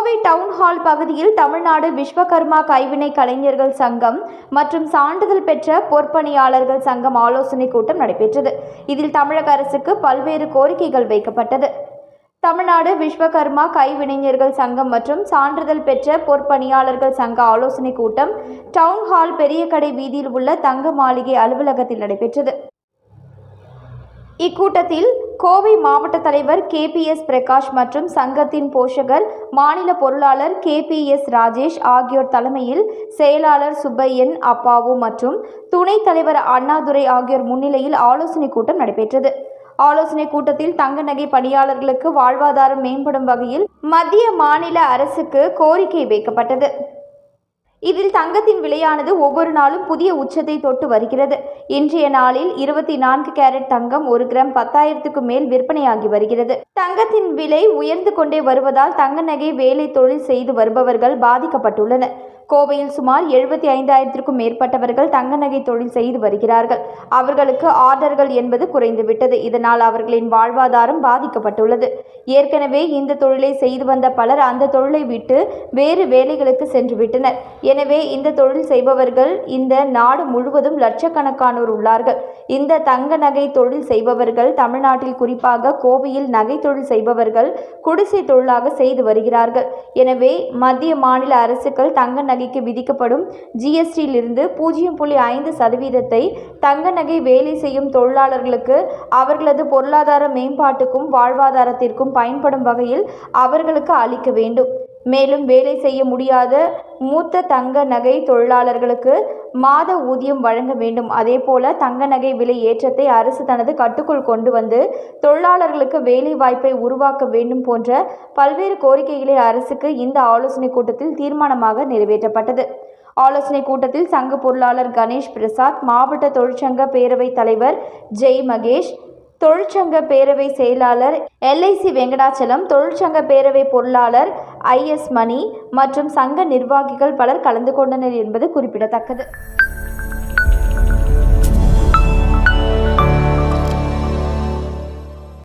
Kovai town hall பகுதியில் தமிழ்நாடு விஸ்வகர்மா கைவினை கலைஞர்கள் சங்கம் மற்றும் சான்றிதழ் பெற்ற பொற்பணியாளர்கள் சங்கம் ஆலோசனை கூட்டம் நடைபெற்றது. இதில் தமிழக அரசுக்கு பல்வேறு கோரிக்கைகள் வைக்கப்பட்டது. தமிழ்நாடு விஸ்வகர்மா கைவினைஞர்கள் சங்கம் மற்றும் சான்றிதழ் பெற்ற பொற்பணியாளர்கள் சங்க ஆலோசனை கூட்டம் டவுன் ஹால் பெரிய கடை வீதியில் உள்ள தங்க மாளிகை அலுவலகத்தில் நடைபெற்றது. இக்கூட்டத்தில் கோவை மாவட்ட தலைவர் KPS பிரகாஷ் மற்றும் சங்கத்தின் போஷகர் மாநில பொருளாளர் KPS ராஜேஷ் ஆகியோர் தலைமையில் செயலாளர் சுப்பையன் அப்பாவு மற்றும் துணைத் தலைவர் அண்ணாதுரை ஆகியோர் முன்னிலையில் ஆலோசனை கூட்டம் நடைபெற்றது. ஆலோசனை கூட்டத்தில் தங்க நகை பணியாளர்களுக்கு வாழ்வாதாரம் மேம்படும் வகையில் மத்திய மாநில அரசுக்கு கோரிக்கை வைக்கப்பட்டது. இதில் தங்கத்தின் விலையானது ஒவ்வொரு நாளும் புதிய உச்சத்தை தொட்டு வருகிறது. இன்றைய நாளில் 24 கேரட் தங்கம் 1 கிராம் 10,000க்கு மேல் விற்பனையாகி வருகிறது. தங்கத்தின் விலை உயர்ந்து கொண்டே வருவதால் தங்க நகை வேலை தொழில் செய்து வருபவர்கள் பாதிக்கப்பட்டுள்ளனர். கோவையில் சுமார் 75,000க்கும் மேற்பட்டவர்கள் தங்க நகை தொழில் செய்து வருகிறார்கள். அவர்களுக்கு ஆர்டர்கள் என்பது குறைந்துவிட்டது. இதனால் அவர்களின் வாழ்வாதாரம் பாதிக்கப்பட்டுள்ளது. ஏற்கனவே இந்த தொழிலை செய்து வந்த பலர் அந்த தொழிலை விட்டு வேறு வேலைகளுக்கு சென்றுவிட்டனர். எனவே இந்த தொழில் செய்பவர்கள் இந்த நாடு முழுவதும் லட்சக்கணக்கானோர் உள்ளார்கள். இந்த தங்க நகை தொழில் செய்பவர்கள் தமிழ்நாட்டில் குறிப்பாக கோவையில் நகை தொழில் செய்பவர்கள் குடிசை தொழிலாக செய்து வருகிறார்கள். எனவே மத்திய மாநில அரசுகள் தங்க நகைக்கு விதிக்கப்படும் GSTயிலிருந்து 0.5% தங்க நகை வேலை செய்யும் தொழிலாளர்களுக்கு அவர்களது பொருளாதார மேம்பாட்டுக்கும் வாழ்வாதாரத்திற்கும் பயன்படும் வகையில் அவர்களுக்கு அளிக்க வேண்டும். மேலும் வேலை செய்ய முடியாத மூத்த தங்க நகை தொழிலாளர்களுக்கு மாத ஊதியம் வழங்க வேண்டும். அதேபோல தங்க நகை விலை ஏற்றத்தை அரசு தனது கட்டுக்குள் கொண்டு வந்து தொழிலாளர்களுக்கு வேலை வாய்ப்பை உருவாக்க வேண்டும் போன்ற பல்வேறு கோரிக்கைகளை அரசுக்கு இந்த ஆலோசனை கூட்டத்தில் தீர்மானமாக நிறைவேற்றப்பட்டது. ஆலோசனை கூட்டத்தில் சங்க பொருளாளர் கணேஷ் பிரசாத், மாவட்ட தொழிற்சங்க பேரவை தலைவர் ஜெய் மகேஷ், தொழிற்சங்க பேரவை செயலாளர் LIC வெங்கடாச்சலம், தொழிற்சங்க பேரவை பொருளாளர் IS மணி மற்றும் சங்க நிர்வாகிகள் பலர் கலந்து கொண்டனர் என்பது குறிப்பிடத்தக்கது.